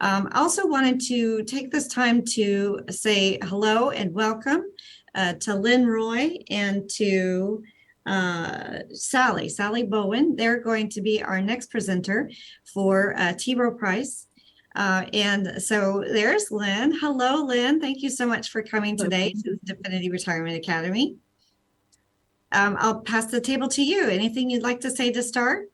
I also wanted to take this time to say hello and welcome to Lynn Roy and to Sally Bowen. They're going to be our next presenter for T. Rowe Price. And so there's Lynn. Hello, Lynn. Thank you so much for coming today to the Definiti Retirement Academy. I'll pass the table to you. Anything you'd like to say to start?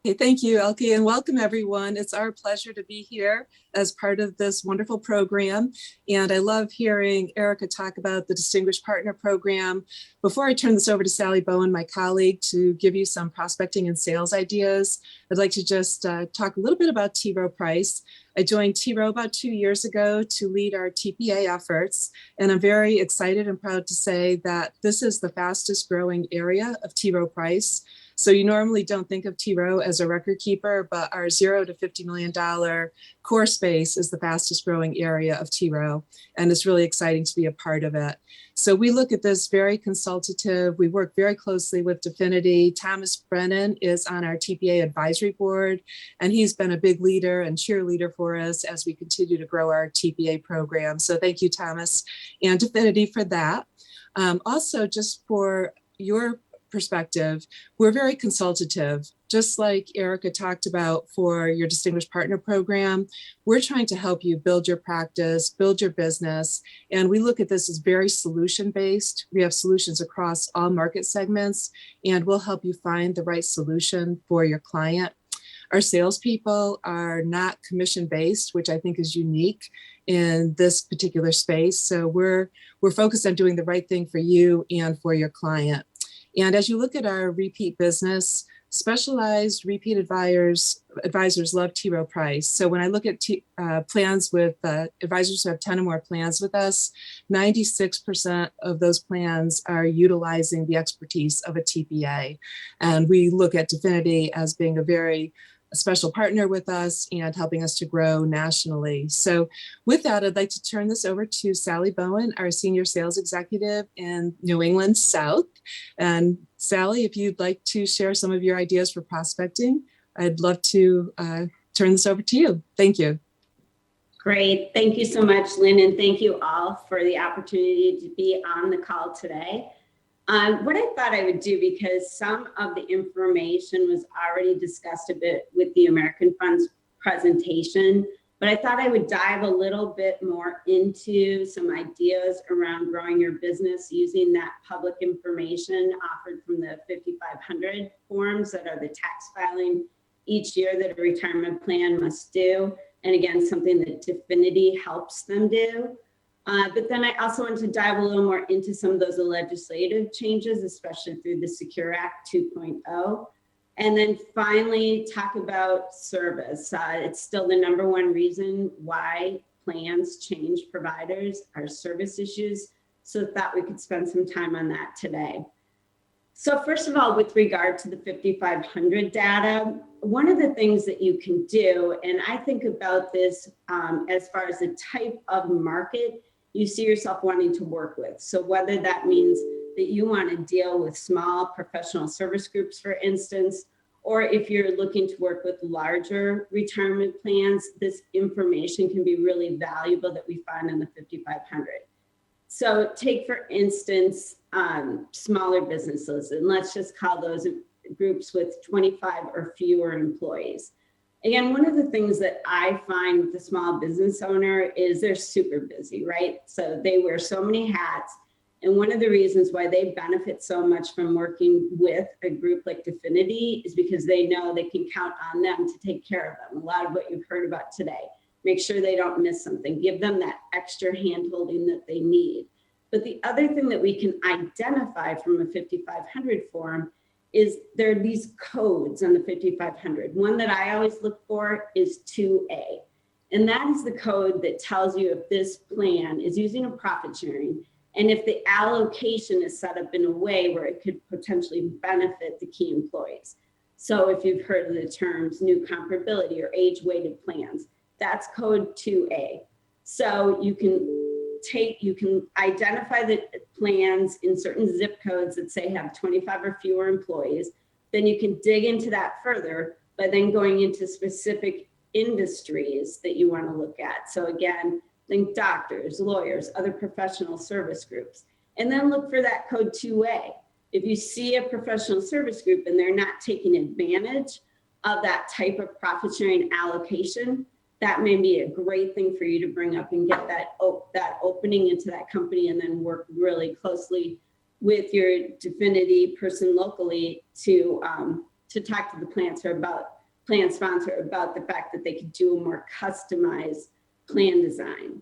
Hey, thank you, Elke, and welcome everyone. It's our pleasure to be here as part of this wonderful program. And I love hearing Erica talk about the Distinguished Partner Program. Before I turn this over to Sally Bowen, my colleague, to give you some prospecting and sales ideas, I'd like to just talk a little bit about T. Rowe Price. I joined T. Rowe about 2 years ago to lead our TPA efforts, and I'm very excited and proud to say that this is the fastest growing area of T. Rowe Price. So you normally don't think of T. Rowe as a record keeper, but our $0 to $50 million core space is the fastest growing area of T. Rowe, and it's really exciting to be a part of it. So we look at this very consultative. We work very closely with Definiti. Thomas Brennan is on our TPA advisory board, and he's been a big leader and cheerleader for us as we continue to grow our TPA program. So thank you, Thomas and Definiti, for that. Also, just for your perspective, we're very consultative. Just like Erica talked about for your Distinguished Partner Program, we're trying to help you build your practice, build your business, and we look at this as very solution-based. We have solutions across all market segments, and we'll help you find the right solution for your client. Our salespeople are not commission-based, which I think is unique in this particular space. So we're focused on doing the right thing for you and for your client. And as you look at our repeat business, specialized repeat advisors love T. Rowe Price. So when I look at plans with advisors who have 10 or more plans with us, 96% of those plans are utilizing the expertise of a TPA. And we look at Definiti as being a special partner with us and helping us to grow nationally. So with that, I'd like to turn this over to Sally Bowen, our Senior Sales Executive in New England South. And Sally, if you'd like to share some of your ideas for prospecting, I'd love to turn this over to you. Thank you. Great. Thank you so much, Lynn, and thank you all for the opportunity to be on the call today. What I thought I would do, because some of the information was already discussed a bit with the American Funds presentation, but I thought I would dive a little bit more into some ideas around growing your business using that public information offered from the 5500 forms that are the tax filing each year that a retirement plan must do. And again, something that Definiti helps them do. But then I also want to dive a little more into some of those legislative changes, especially through the Secure Act 2.0. And then finally, talk about service. It's still the #1 reason why plans change providers are service issues. So I thought we could spend some time on that today. So first of all, with regard to the 5500 data, one of the things that you can do, and I think about this as far as the type of market you see yourself wanting to work with. So whether that means that you want to deal with small professional service groups, for instance, or if you're looking to work with larger retirement plans, this information can be really valuable that we find in the 5500. So take, for instance, smaller businesses, and let's just call those groups with 25 or fewer employees. Again, one of the things that I find with the small business owner is they're super busy, right? So they wear so many hats. And one of the reasons why they benefit so much from working with a group like Definiti is because they know they can count on them to take care of them. A lot of what you've heard about today. Make sure they don't miss something. Give them that extra hand-holding that they need. But the other thing that we can identify from a 5500 form is there are these codes on the 5500. One that I always look for is 2A. And that is the code that tells you if this plan is using a profit sharing and if the allocation is set up in a way where it could potentially benefit the key employees. So if you've heard of the terms new comparability or age-weighted plans, that's code 2A. So you can identify the plans in certain zip codes that say have 25 or fewer employees. Then you can dig into that further by then going into specific industries that you want to look at. So again, think doctors, lawyers, other professional service groups, and then look for that code 2A. If you see a professional service group and they're not taking advantage of that type of profit sharing allocation, that may be a great thing for you to bring up and get that opening into that company, and then work really closely with your Definiti person locally to talk to the plan sponsor about the fact that they could do a more customized plan design.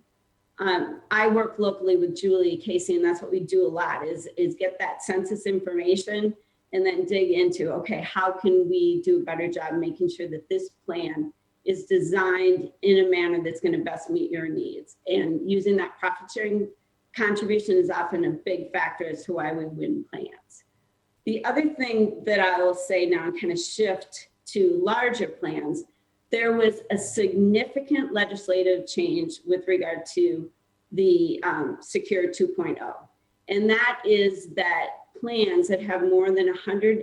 I work locally with Julie Casey, and that's what we do a lot is get that census information and then dig into, okay, how can we do a better job making sure that this plan is designed in a manner that's going to best meet your needs. And using that profit sharing contribution is often a big factor as to why we win plans. The other thing that I will say now and kind of shift to larger plans, there was a significant legislative change with regard to the Secure 2.0. And that is that plans that have more than 100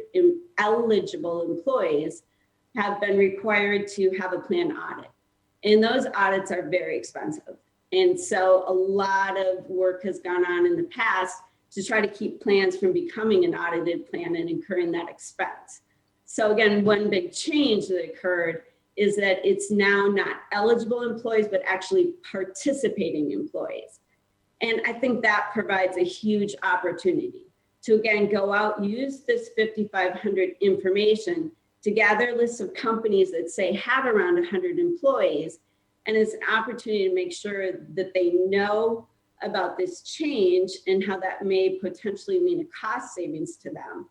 eligible employees have been required to have a plan audit. And those audits are very expensive. And so a lot of work has gone on in the past to try to keep plans from becoming an audited plan and incurring that expense. So again, one big change that occurred is that it's now not eligible employees, but actually participating employees. And I think that provides a huge opportunity to, again, go out, use this 5,500 information to gather lists of companies that say have around 100 employees. And it's an opportunity to make sure that they know about this change and how that may potentially mean a cost savings to them.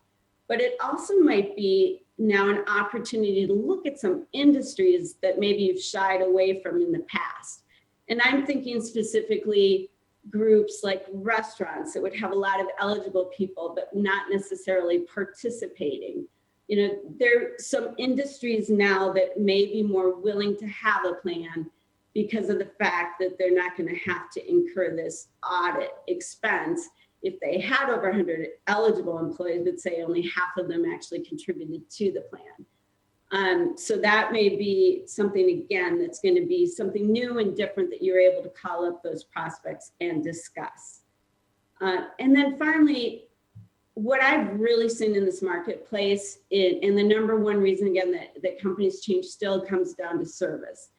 But it also might be now an opportunity to look at some industries that maybe you've shied away from in the past. And I'm thinking specifically groups like restaurants that would have a lot of eligible people, but not necessarily participating. You know, there are some industries now that may be more willing to have a plan because of the fact that they're not going to have to incur this audit expense. If they had over 100 eligible employees, but say only half of them actually contributed to the plan. So that may be something, again, that's going to be something new and different that you're able to call up those prospects and discuss. And then finally, what I've really seen in this marketplace, and the number one reason, again, that companies change still comes down to service.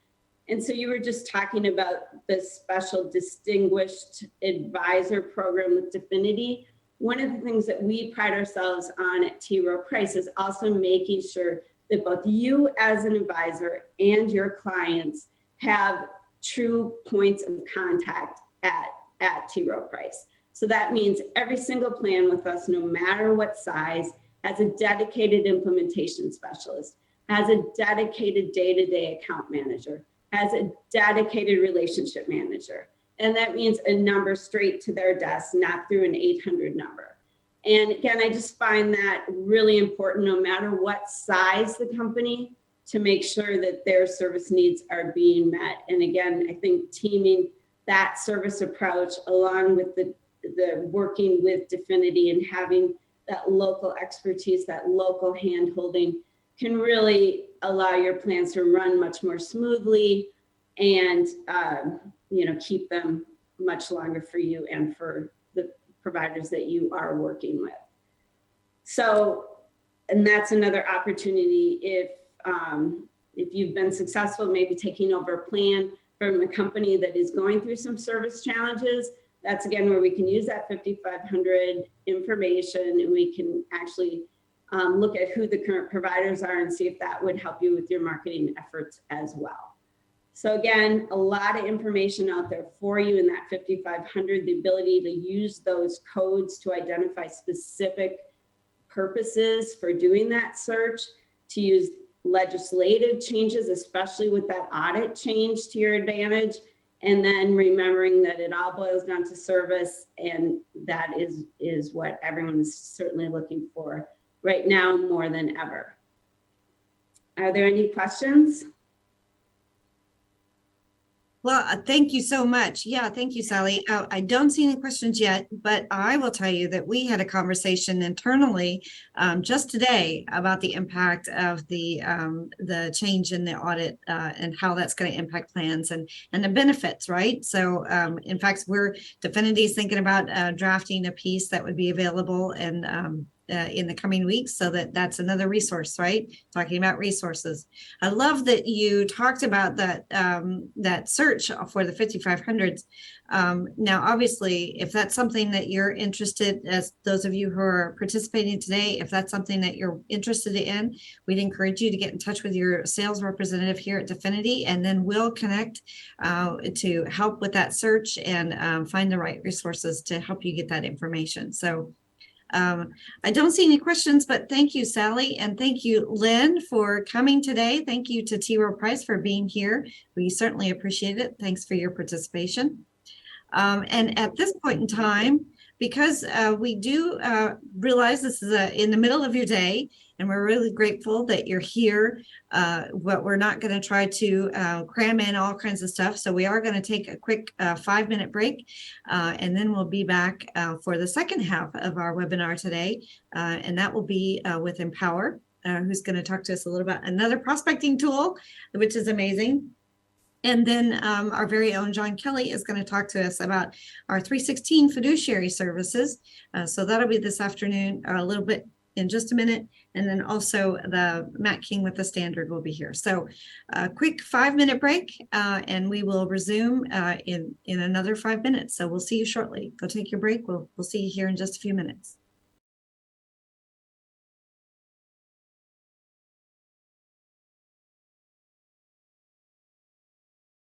And so you were just talking about the special distinguished advisor program with Definiti. One of the things that we pride ourselves on at T. Rowe Price is also making sure that both you as an advisor and your clients have true points of contact at T. Rowe Price. So that means every single plan with us, no matter what size, has a dedicated implementation specialist, has a dedicated day-to-day account manager, has a dedicated relationship manager. And that means a number straight to their desk, not through an 800 number. And again, I just find that really important, no matter what size the company, to make sure that their service needs are being met. And again, I think teaming that service approach along with the working with Definiti and having that local expertise, that local hand-holding can really allow your plans to run much more smoothly and keep them much longer for you and for the providers that you are working with. So, and that's another opportunity if you've been successful, maybe taking over a plan from a company that is going through some service challenges. That's again where we can use that 5,500 information and we can actually look at who the current providers are and see if that would help you with your marketing efforts as well. So again, a lot of information out there for you in that 5,500, the ability to use those codes to identify specific purposes for doing that search, to use legislative changes, especially with that audit change to your advantage, and then remembering that it all boils down to service, and that is what everyone is certainly looking for right now more than ever. Are there any questions? Well, thank you so much. Yeah, thank you, Sally. I don't see any questions yet, but I will tell you that we had a conversation internally just today about the impact of the change in the audit and how that's going to impact plans and the benefits, right? So, in fact, Definiti is thinking about drafting a piece that would be available and in the coming weeks, so that's another resource, right? Talking about resources. I love that you talked about that search for the 5500s. Now, obviously, if that's something that you're interested, as those of you who are participating today, if that's something that you're interested in, we'd encourage you to get in touch with your sales representative here at Definiti, and then we'll connect to help with that search and find the right resources to help you get that information. So I don't see any questions, but thank you, Sally, and thank you, Lynn, for coming today. Thank you to T. Rowe Price for being here. We certainly appreciate it. Thanks for your participation. And at this point in time, because we do realize this is in the middle of your day, and we're really grateful that you're here. But we're not going to try to cram in all kinds of stuff. So we are going to take a quick 5-minute break, and then we'll be back for the second half of our webinar today. And that will be with Empower, who's going to talk to us a little about another prospecting tool, which is amazing. And then our very own John Kelly is going to talk to us about our 316 fiduciary services. So that'll be this afternoon, a little bit in just a minute. And then also the Matt King with the standard will be here. So a quick 5-minute break and we will resume in another 5 minutes. So we'll see you shortly. Go take your break. We'll see you here in just a few minutes.